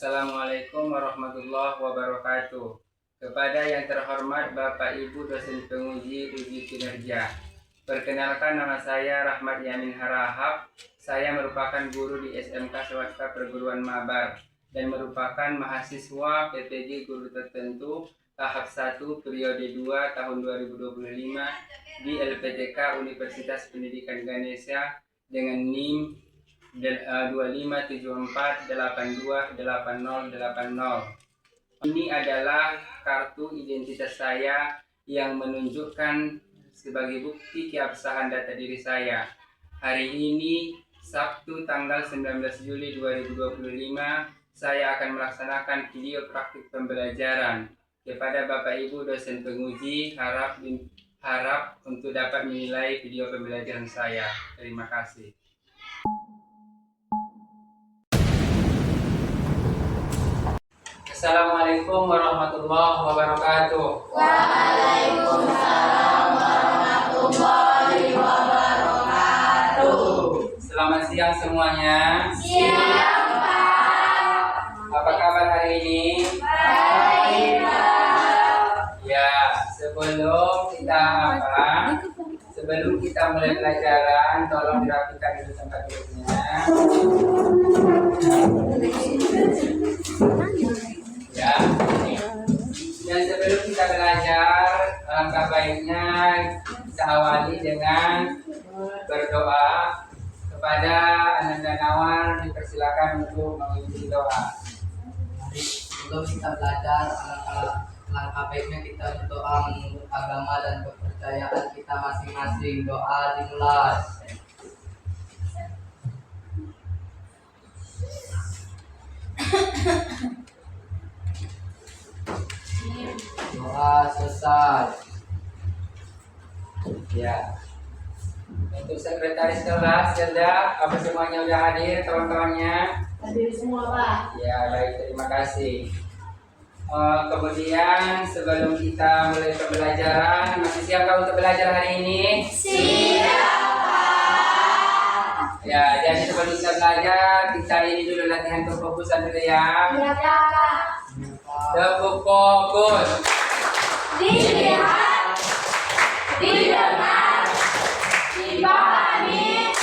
Assalamualaikum warahmatullahi wabarakatuh. Kepada yang terhormat Bapak Ibu dosen penguji uji kinerja. Perkenalkan, nama saya Rahmat Yamin Harahap. Saya merupakan guru di SMK Swasta Perguruan Mabar dan merupakan mahasiswa PPG Guru Tertentu tahap 1 periode 2 tahun 2025 di LPTK Universitas Pendidikan Ganesha dengan NIM 2574828080. Ini adalah kartu identitas saya yang menunjukkan sebagai bukti keabsahan data diri saya. Hari ini Sabtu tanggal 19 Juli 2025 saya akan melaksanakan video praktik pembelajaran. Kepada Bapak Ibu dosen penguji, harap untuk dapat menilai video pembelajaran saya. Terima kasih. Assalamualaikum warahmatullahi wabarakatuh. Waalaikumsalam warahmatullahi wabarakatuh. Selamat siang semuanya. Siang, Pak. Apa kabar hari ini? Baik, Pak. Ya, sebelum kita mulai pelajaran, tolong dirapikan dulu tempat duduknya. Ya. Dan sebelum kita belajar, alangkah baiknya kita awali dengan berdoa. Kepada Ananda Nawar dipersilakan untuk mengikuti doa. Sebelum kita belajar, alangkah baiknya kita berdoa menurut agama dan kepercayaan kita masing-masing. Doa dimulai. Doa selesai. Ya. Untuk sekretaris kelas, apa semuanya sudah hadir, kawan-kawannya? Hadir semua, Pak. Ya, baik, terima kasih. Kemudian sebelum kita mulai pembelajaran, masih siapkah untuk belajar hari ini? Siap, Pak. Ya, jadi sebelum kita belajar, kita ini dulu latihan kefokusan dulu ya. Iya, Pak. Tepuk fokus. Dilihat, didengar, dipahami,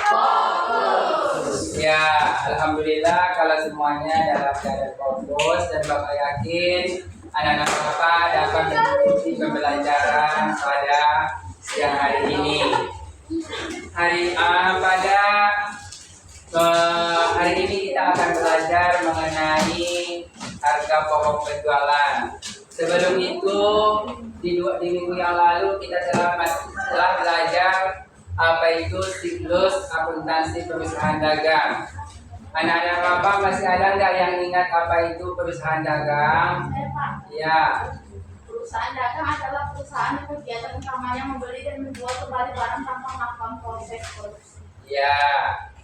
fokus. Ya, alhamdulillah kalau semuanya dalam keadaan fokus dan Bapak yakin anak-anak Bapak dapat mengikuti pembelajaran pada siang hari ini. Hari ini kita akan belajar mengenai harga pokok penjualan. Sebelum itu di minggu yang lalu kita telah belajar apa itu siklus akuntansi perusahaan dagang. Anak-anak Bapak masih ada nggak yang ingat apa itu perusahaan dagang? Pak. Ya. Perusahaan dagang adalah perusahaan yang kegiatan utamanya membeli dan menjual kembali barang tanpa melakukan proses produksi. Ya,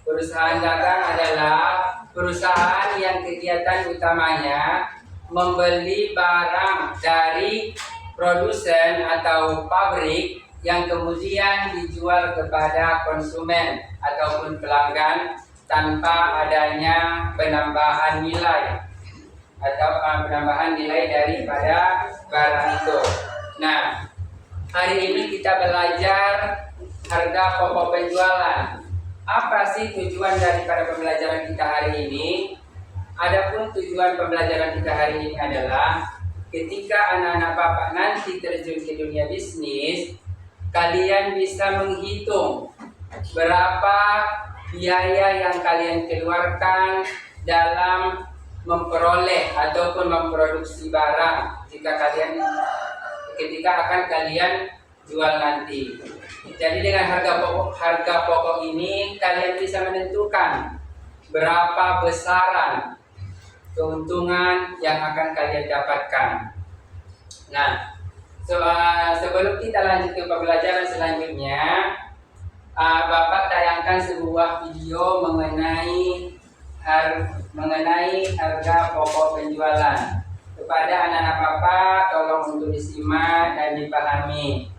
perusahaan dagang adalah perusahaan yang kegiatan utamanya membeli barang dari produsen atau pabrik yang kemudian dijual kepada konsumen ataupun pelanggan tanpa adanya penambahan nilai atau penambahan nilai daripada barang itu. Nah, hari ini kita belajar harga pokok penjualan. Apa sih tujuan daripada pembelajaran kita hari ini? Adapun tujuan pembelajaran kita hari ini adalah ketika anak-anak Bapak nanti terjun ke dunia bisnis, kalian bisa menghitung berapa biaya yang kalian keluarkan dalam memperoleh ataupun memproduksi barang ketika akan kalian jual nanti. Jadi dengan harga pokok ini kalian bisa menentukan berapa besaran keuntungan yang akan kalian dapatkan. Nah, sebelum kita lanjut ke pembelajaran selanjutnya, Bapak tayangkan sebuah video mengenai harga pokok penjualan. Kepada anak-anak Bapak, tolong untuk disimak dan dipahami.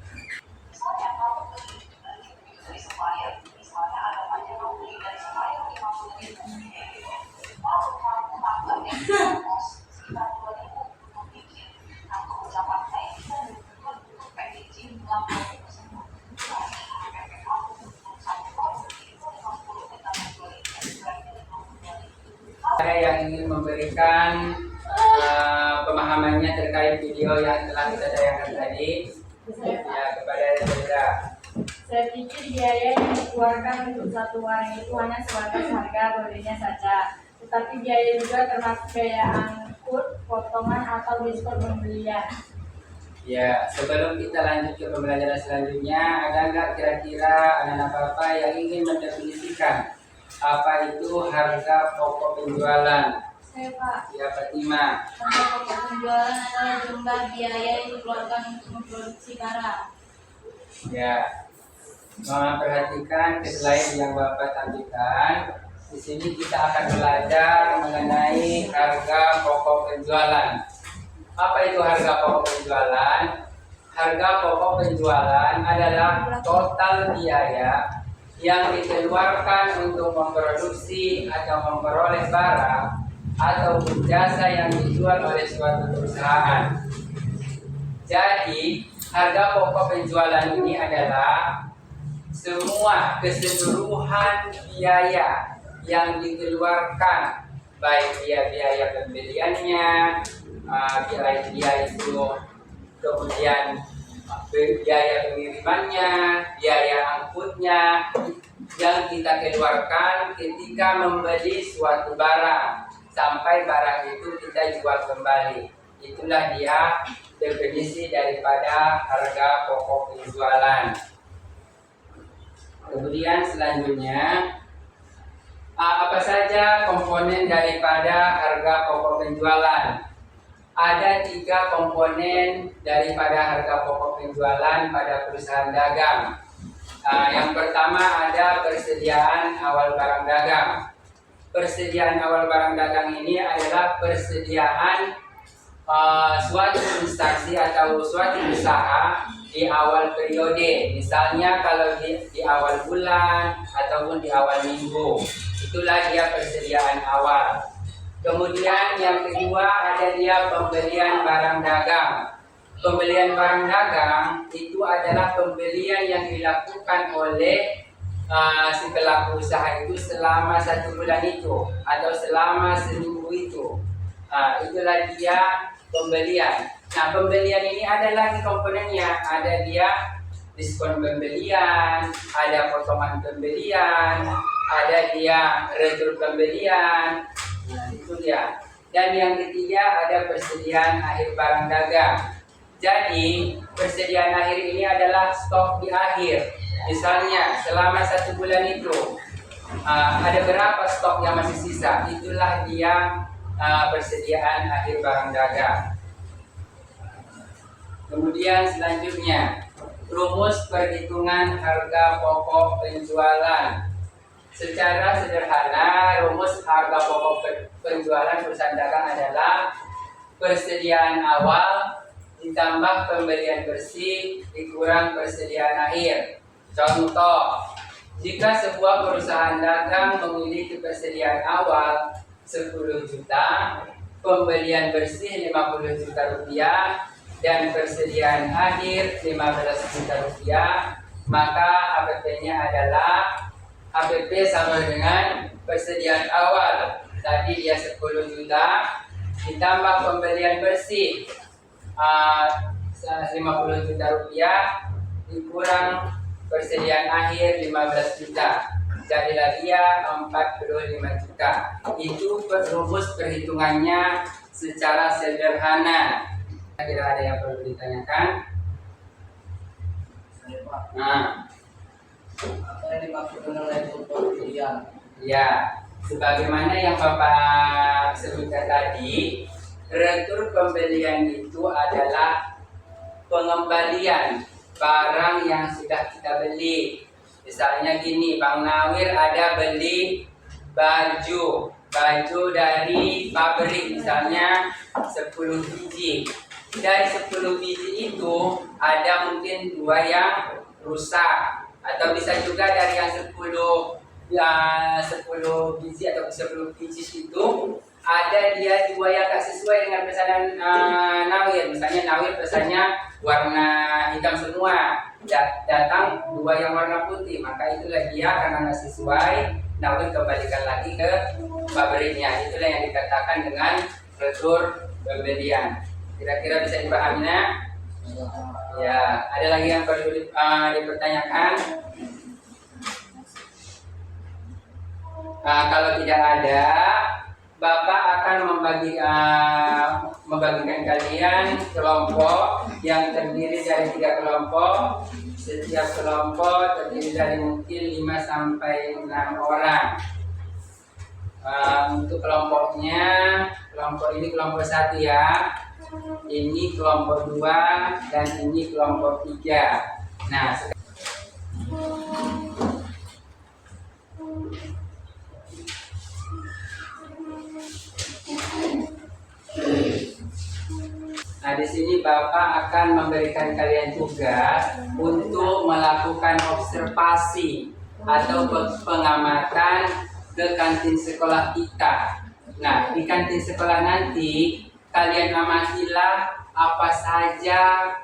Ada yang ingin memberikan pemahamannya terkait video yang telah kita tayangkan tadi? Ya, kepada saudara. Saya pikir biaya yang dikeluarkan untuk satu barang itu hanya sebatas harga belinya saja. Tetapi biaya juga termasuk biaya angkut, potongan atau diskon pembelian. Ya, sebelum kita lanjut ke pembelajaran selanjutnya, ada nggak kira-kira anak-anak Bapak yang ingin mendefinisikan apa itu harga pokok penjualan? Saya Pak, Ya, Fatima. harga pokok penjualan adalah jumlah biaya yang dikeluarkan untuk memproduksi barang. Ya, perhatikan slide yang Bapak tampilkan. Di sini kita akan belajar mengenai harga pokok penjualan. Apa itu harga pokok penjualan? Harga pokok penjualan adalah total biaya yang dikeluarkan untuk memproduksi atau memperoleh barang atau jasa yang dijual oleh suatu perusahaan. Jadi, harga pokok penjualan ini adalah semua keseluruhan biaya yang dikeluarkan, baik biaya pembeliannya, biaya itu, kemudian biaya pengirimannya, biaya angkutnya yang kita keluarkan ketika membeli suatu barang sampai barang itu kita jual kembali. Itulah dia definisi daripada harga pokok penjualan. Kemudian selanjutnya, apa saja komponen daripada harga pokok penjualan? Ada 3 komponen daripada harga pokok penjualan pada perusahaan dagang. Yang pertama ada persediaan awal barang dagang. Persediaan awal barang dagang ini adalah persediaan suatu instansi atau suatu usaha di awal periode. Misalnya kalau di awal bulan ataupun di awal minggu. Itulah dia persediaan awal. Kemudian yang kedua ada dia pembelian barang dagang. Pembelian barang dagang itu adalah pembelian yang dilakukan oleh si pelaku usaha itu selama 1 bulan itu atau selama seminggu itu. Itulah dia pembelian. Nah, pembelian ini ada lagi komponennya. Ada dia diskon pembelian, ada potongan pembelian, ada dia retur pembelian. Nah, itu dia. Dan yang ketiga ada persediaan akhir barang dagang. Jadi persediaan akhir ini adalah stok di akhir. Misalnya selama 1 bulan itu ada berapa stok yang masih sisa. Itulah dia persediaan akhir barang dagang. Kemudian selanjutnya rumus perhitungan harga pokok penjualan. Secara sederhana, rumus harga pokok penjualan perusahaan dagang adalah persediaan awal ditambah pembelian bersih dikurang persediaan akhir. Contoh, jika sebuah perusahaan dagang memiliki persediaan awal 10 juta, pembelian bersih 50 juta rupiah, dan persediaan akhir 15 juta rupiah, maka APP-nya adalah APP sama dengan persediaan awal. Tadi dia 10 juta ditambah pembelian bersih 50 juta rupiah dikurang persediaan akhir 15 juta. Jadilah dia 45 juta. Itu rumus perhitungannya secara sederhana. Tidak ada yang perlu ditanyakan. Nah, Apa yang dimaksud dengan retur pembelian? ya, sebagaimana yang Bapak sebutkan tadi, retur pembelian itu adalah pengembalian barang yang sudah kita beli. Misalnya gini, Bang Nawir ada beli baju dari pabrik, misalnya 10 biji. Dari 10 biji itu ada mungkin 2 yang rusak, atau bisa juga dari yang 10 biji atau 10 biji itu ada dia 2 yang tak sesuai dengan pesanan Nawir. Misalnya Nawir pesannya warna hitam semua, datang 2 yang warna putih, maka itulah dia karena nggak sesuai, namun kembalikan lagi ke pabriknya. Itulah yang dikatakan dengan retur pembelian. Kira-kira bisa dipahaminya? Ya, ada lagi yang perlu dipertanyakan? Kalau tidak ada, Bapak akan membagikan kalian kelompok yang terdiri dari 3 kelompok. Setiap kelompok terdiri dari mungkin 5 sampai 6 orang. Untuk kelompoknya, kelompok ini kelompok 1 ya. Ini kelompok 2 dan ini kelompok 3. Nah, di sini Bapak akan memberikan kalian tugas untuk melakukan observasi atau pengamatan ke kantin sekolah kita. Nah, di kantin sekolah nanti kalian amatilah apa saja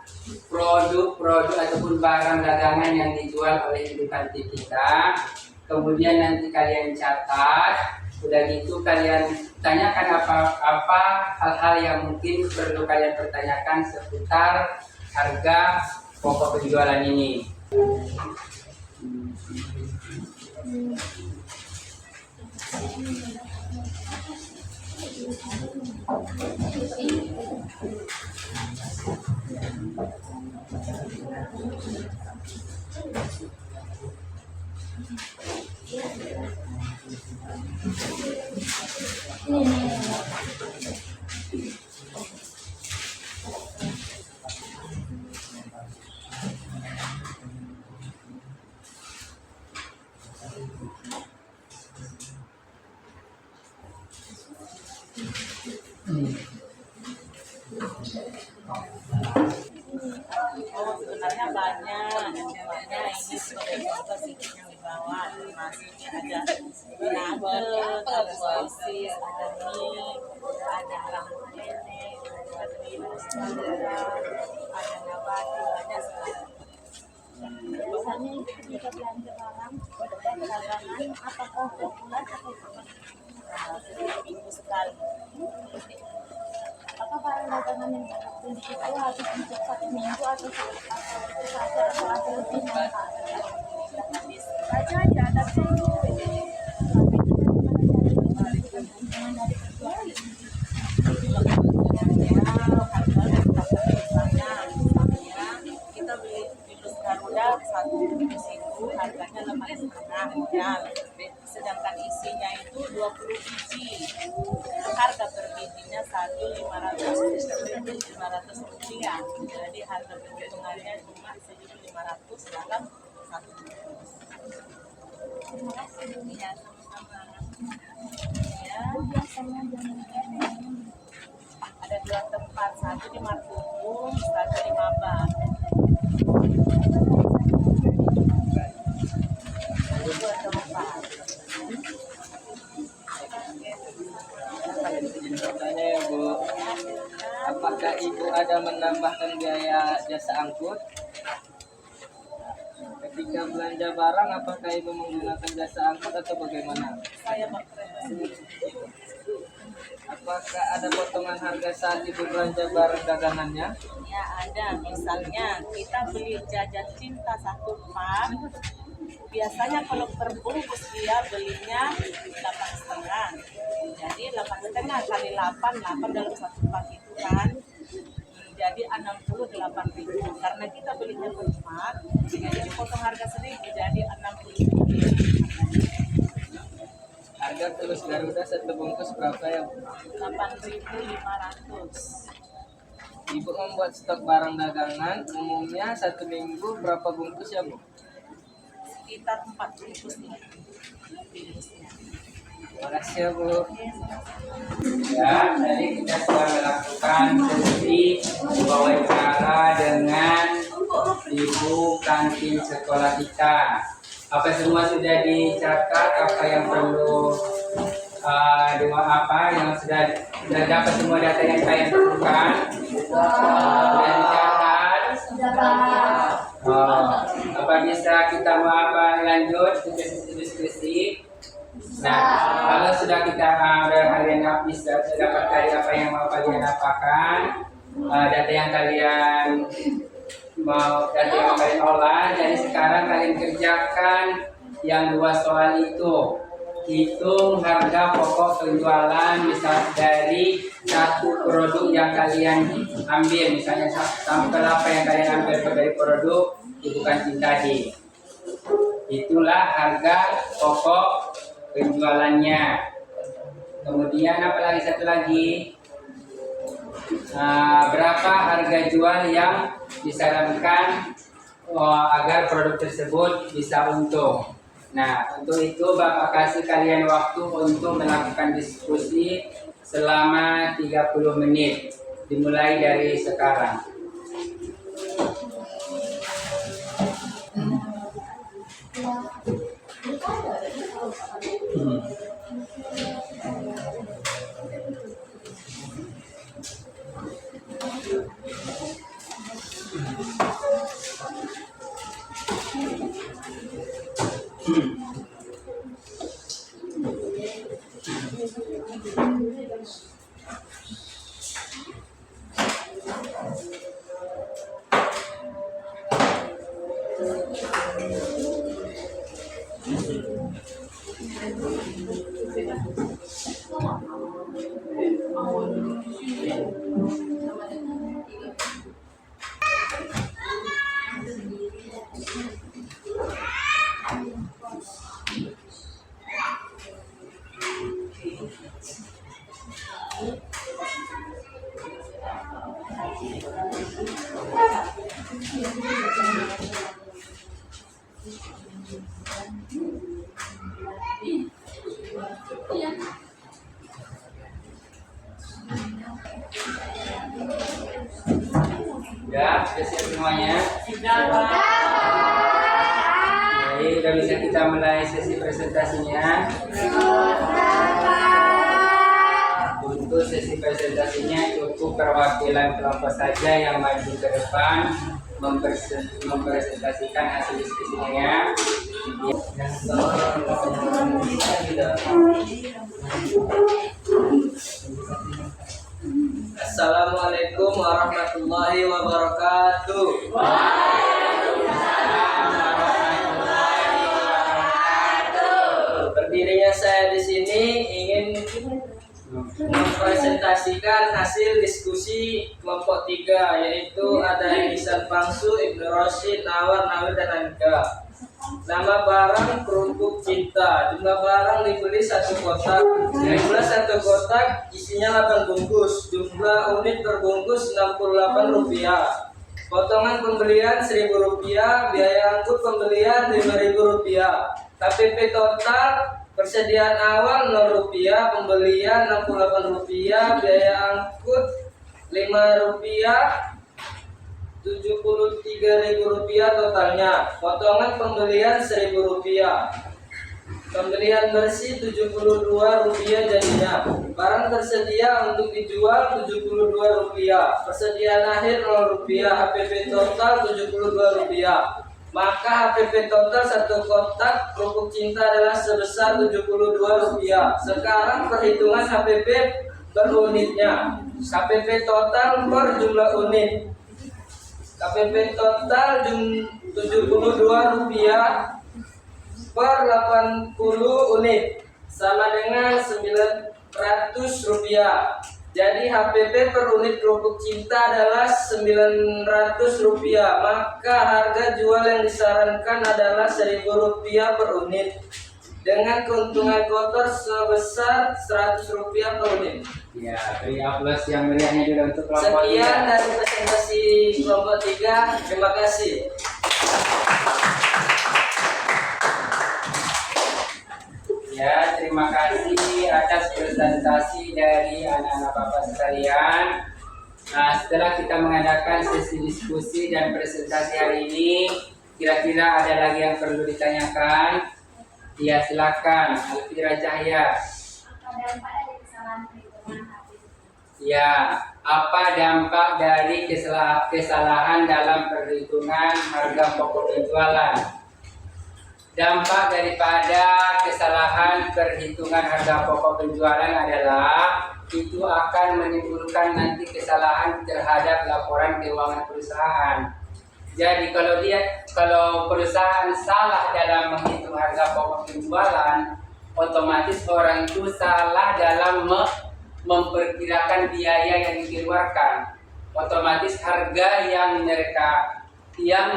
produk-produk ataupun barang dagangan yang dijual oleh ibu kantin kita. Kemudian nanti kalian catat. Udah gitu kalian tanyakan apa hal-hal yang mungkin perlu kalian pertanyakan seputar harga pokok penjualan ini. Sebenarnya banyak ini sebagai contoh sedikit yang dibawa informasinya ada nugget, ada sosis, ada mie, ada rambut nenek, ada virus, ada nabati, banyak sekali. Biasanya itu ketika belanja barang, dagangan, apakah populer atau tidak? Minggu sekali. Apakah barang dagangan yang beli itu harus untuk 1 minggu atau satu saja atau lebih mahal? Baca aja, tapi Kita beli virus Garuda 1 virus itu harganya 8,5 modal, sedangkan isinya itu 20 biji. Harga per bijinya 1.500 rupiah. Jadi harga keuntungannya cuma 1.500 dalam 1 bungkus. terima kasih. Ya, sama-sama. Ya, Biasanya ada 2 tempat, satu di Martupung, satu di Mabang. Ada 2 tempat. Bertanya ya Bu, apakah Ibu ada menambahkan biaya jasa angkut? Ketika belanja barang, apakah Ibu menggunakan jasa angkut atau bagaimana? Saya berkereta sendiri. Apakah ada potongan harga saat Ibu belanja barang dagangannya? Ya ada, misalnya kita beli jajan cinta 1 pak, biasanya kalau per bungkus dia belinya 8,5. Jadi 8,5 kali 8 dalam 1 pak itu kan jadi 68.000. Karena kita belinya per pak, jadi dipotong harga 1.000 jadi 60.000. Harga terus Garuda 1 bungkus berapa ya Bu? 8.500. Ibu membuat stok barang dagangan umumnya 1 minggu berapa bungkus ya Bu? Sekitar 4 bungkus nih. Terima kasih ya Bu. Ya, tadi kita sudah melakukan sesi wawancara dengan ibu kantin sekolah kita. Apa semua sudah dicatat? Apa yang perlu yang sudah dapat semua data yang kalian perlukan? Sudah dicatat. Apa bisa kita lanjut ke sesi diskusi? Nah, kalau sudah kita kalian habis dapat dari apa yang mau kalian apakan, data yang kalian olah. Jadi sekarang kalian kerjakan yang 2 soal itu. Hitung harga pokok penjualan misal dari satu produk yang kalian ambil, misalnya sampel apa yang kalian ambil dari produk bukan cinta tadi. Itulah harga pokok penjualannya. Kemudian apa lagi, satu lagi, berapa harga jual yang disarankan agar produk tersebut bisa untung. Nah, untuk itu Bapak kasih kalian waktu untuk melakukan diskusi selama 30 menit, dimulai dari sekarang. Ya, sudah siap semuanya? Baik, sudah bisa kita mulai sesi presentasinya. Untuk sesi presentasinya cukup perwakilan kelompok saja yang maju ke depan mempresentasikan hasil diskusinya. Assalamualaikum warahmatullahi wabarakatuh. Berdirinya saya di sini ingin mempresentasikan hasil diskusi kelompok 3, yaitu ada Ihsan Pangsu, Ibnu Rosyid, Nawar, Nawir, dan Anka. Nama barang kerupuk cinta. Jumlah barang dibeli 1 kotak. Jumlah 1 kotak isinya 8 bungkus. Jumlah unit per bungkus 68 rupiah. Potongan pembelian 1.000 rupiah. Biaya angkut pembelian 5.000 rupiah. KPP total persediaan awal 0 rupiah. Pembelian 68 rupiah. Biaya angkut 5 rupiah. 73.000 rupiah totalnya. Potongan pembelian 1.000 rupiah. Pembelian bersih 72 rupiah jadinya. Barang tersedia untuk dijual 72 rupiah. Persediaan akhir 0 rupiah. HPP total 72 rupiah. Maka HPP total 1 kotak kerupuk cinta adalah sebesar 72 rupiah. Sekarang perhitungan HPP per unitnya. HPP total per jumlah unit. KPP total 72 rupiah per 80 unit sama dengan 900 rupiah. Jadi HPP per unit kerupuk cinta adalah 900 rupiah. Maka harga jual yang disarankan adalah 1.000 rupiah per unit dengan keuntungan kotor sebesar 100 rupiah per unit. Ya, beri aplaus yang meriahnya juga untuk kelompok Sekian 3. dari presentasi kelompok 3. Terima kasih. Ya, terima kasih atas presentasi dari anak-anak Bapak sekalian. Nah, setelah kita mengadakan sesi diskusi dan presentasi hari ini, kira-kira ada lagi yang perlu ditanyakan? Ya, silakan, Alfira Cahya. Ya, apa dampak dari kesalahan dalam perhitungan harga pokok penjualan? Dampak daripada kesalahan perhitungan harga pokok penjualan adalah itu akan menimbulkan nanti kesalahan terhadap laporan keuangan perusahaan. Jadi kalau perusahaan salah dalam menghitung harga pokok penjualan, otomatis orang itu salah dalam memperkirakan biaya yang dikeluarkan. Otomatis harga yang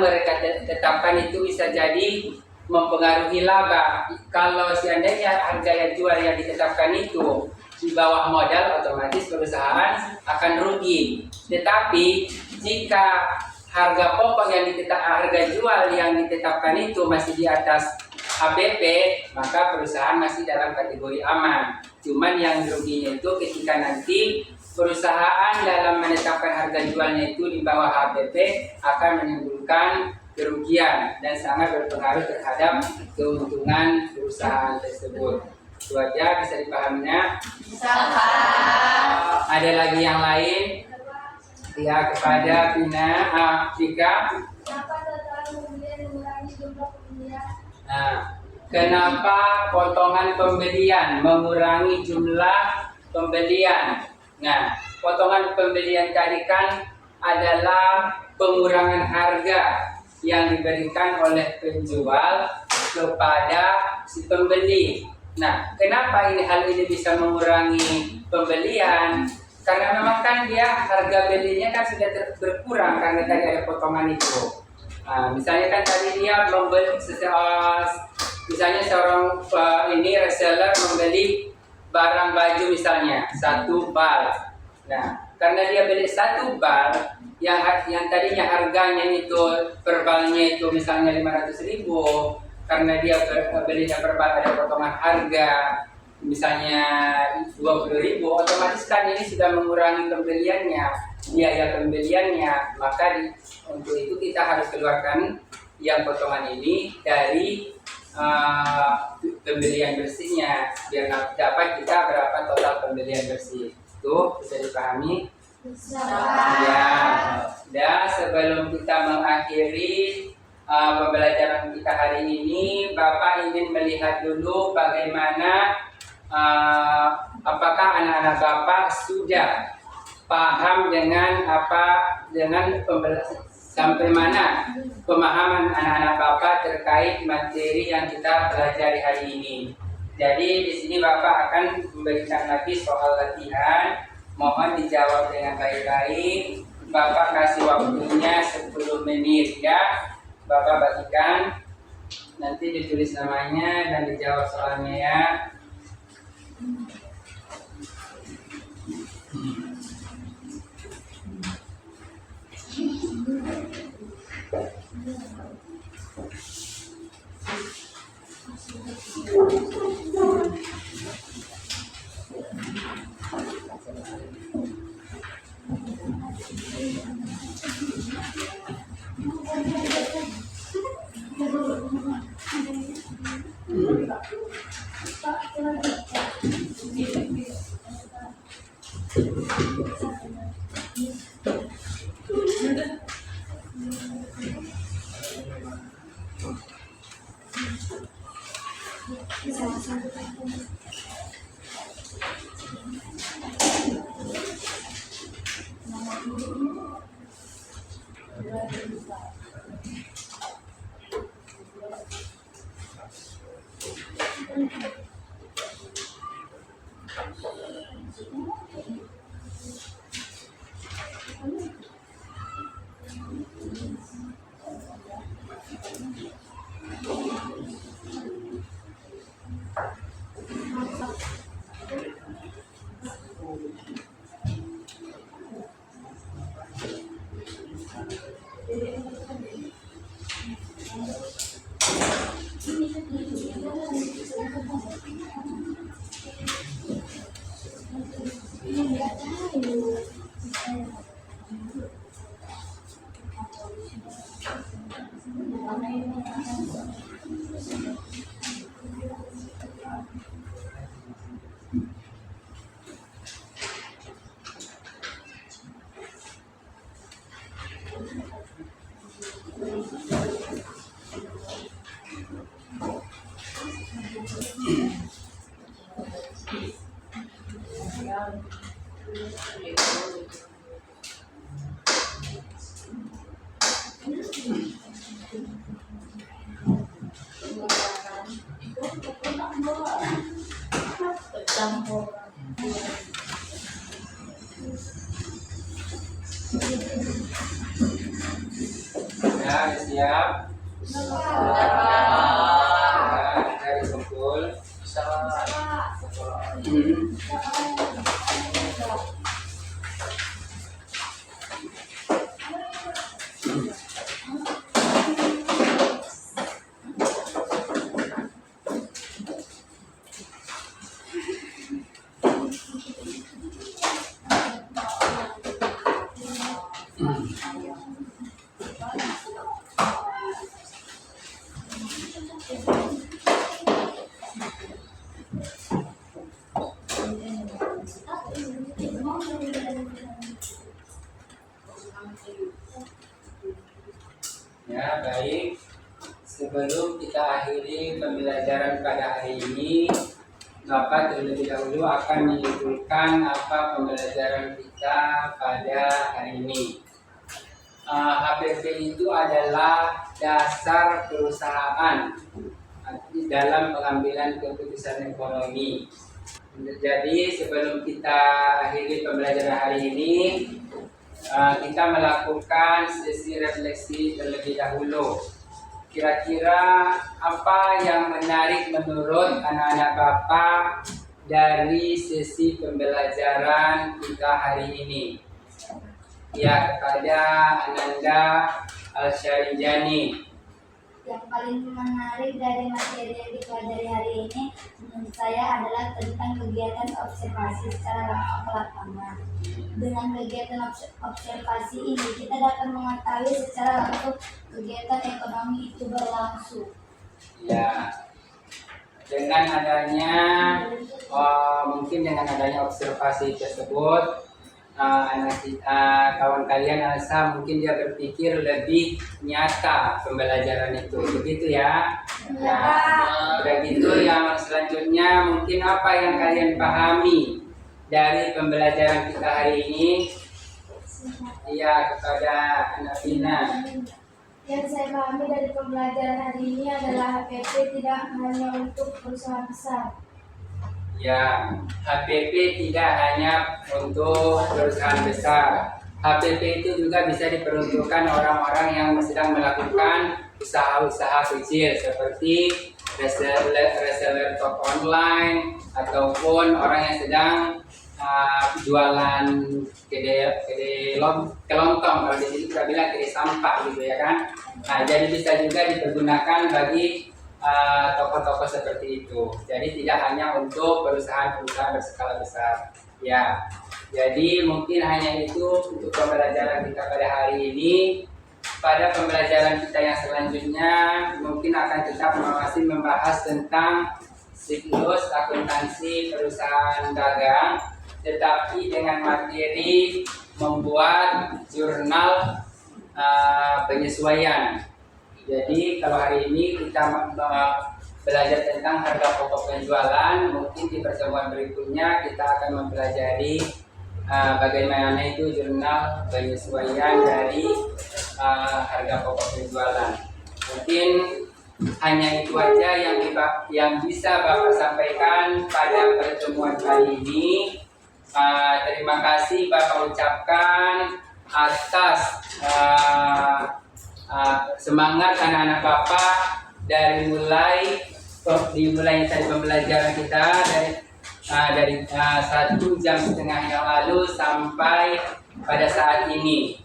mereka tetapkan itu bisa jadi mempengaruhi laba. Kalau seandainya harga yang jual yang ditetapkan itu di bawah modal, otomatis perusahaan akan rugi. Tetapi jika harga pokok harga jual yang ditetapkan itu masih di atas HPP, maka perusahaan masih dalam kategori aman. Cuman yang ruginya itu ketika nanti perusahaan dalam menetapkan harga jualnya itu di bawah HPP akan menimbulkan kerugian dan sangat berpengaruh terhadap keuntungan perusahaan tersebut. Itu aja, bisa dipahaminya? Ada lagi yang lain? Ya, kepada Vika. Nah, kenapa potongan pembelian mengurangi jumlah pembelian? Nah, potongan pembelian tadi kan adalah pengurangan harga yang diberikan oleh penjual kepada si pembeli. Nah, kenapa hal ini bisa mengurangi pembelian? Karena memang kan dia harga belinya kan sudah berkurang karena tadi ada potongan itu. Nah, misalnya kan tadi dia membeli misalnya seorang reseller membeli barang baju misalnya 1 bal. Nah, karena dia beli 1 bal yang tadinya harganya itu per balnya itu misalnya 500.000, karena dia belinya per bal ada potongan harga misalnya 20.000, otomatis kan ini sudah mengurangi biaya pembeliannya. Maka untuk itu kita harus keluarkan yang potongan ini dari pembelian bersihnya biar dapat kita berapa total pembelian bersih. Itu bisa dipahami? Ya. Dan sebelum kita mengakhiri pembelajaran kita hari ini, Bapak ingin melihat dulu bagaimana apakah anak-anak Bapak sudah paham dengan sampai mana pemahaman anak-anak Bapak terkait materi yang kita pelajari hari ini. Jadi di sini Bapak akan memberikan lagi soal latihan. Mohon dijawab dengan baik-baik. Bapak kasih waktunya 10 menit ya. Bapak bagikan. Nanti ditulis namanya dan dijawab soalnya ya. Ya, siap. Dari kumpul. Ya, baik. Sebelum kita akhiri pembelajaran pada hari ini, Bapak terlebih dahulu akan menyimpulkan apa pembelajaran kita pada hari ini. HPP itu adalah dasar perusahaan dalam pengambilan keputusan ekonomi. Jadi sebelum kita akhiri pembelajaran hari ini, kita melakukan sesi refleksi terlebih dahulu. Kira-kira apa yang menarik menurut anak-anak Bapak dari sesi pembelajaran kita hari ini? Ya, kepada Ananda Al-Syarijani. Yang paling menarik dari materi yang dipelajari hari ini menurut saya adalah tentang kegiatan observasi secara langsung ke lapangan. Dengan kegiatan observasi ini kita dapat mengetahui secara langsung kegiatan ekonomi itu berlangsung. Ya, dengan adanya mungkin dengan adanya observasi tersebut, kawan kalian Alsa mungkin dia berpikir lebih nyata pembelajaran itu, begitu ya. Nah, begitu yang selanjutnya mungkin apa yang kalian pahami dari pembelajaran kita hari ini? Iya, kepada Anak Bina. Yang saya pahami dari pembelajaran hari ini adalah HPP tidak hanya untuk perusahaan besar. Ya, HPP tidak hanya untuk perusahaan besar. HPP itu juga bisa diperuntukkan orang-orang yang sedang melakukan usaha-usaha kecil seperti reseller toko online ataupun orang yang sedang jualan kelontong, kalau di sini kita bilang kedai sampah gitu ya kan. Nah, jadi bisa juga dipergunakan bagi toko-toko seperti itu. Jadi tidak hanya untuk perusahaan-perusahaan berskala besar. Ya, jadi mungkin hanya itu untuk pembelajaran kita pada hari ini. Pada pembelajaran kita yang selanjutnya mungkin akan tetap masih membahas tentang siklus akuntansi perusahaan dagang, tetapi dengan materi membuat jurnal penyesuaian. Jadi kalau hari ini kita belajar tentang harga pokok penjualan, mungkin di pertemuan berikutnya kita akan mempelajari bagaimana itu jurnal penyesuaian dari harga pokok penjualan. Mungkin hanya itu aja yang bisa Bapak sampaikan pada pertemuan kali ini. Terima kasih Bapak ucapkan atas semangat anak-anak Bapak dari dimulai tadi pembelajaran kita dari 1,5 jam yang lalu sampai pada saat ini.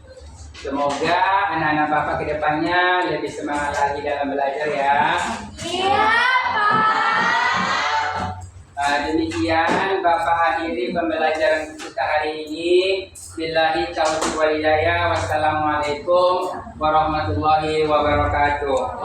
Semoga anak-anak Bapak kedepannya lebih semangat lagi dalam belajar ya. Iya, Pak. Demikian Bapak akhiri pembelajaran kita hari ini. Billahi taufiq wal hidayah. Wassalamualaikum warahmatullahi wabarakatuh.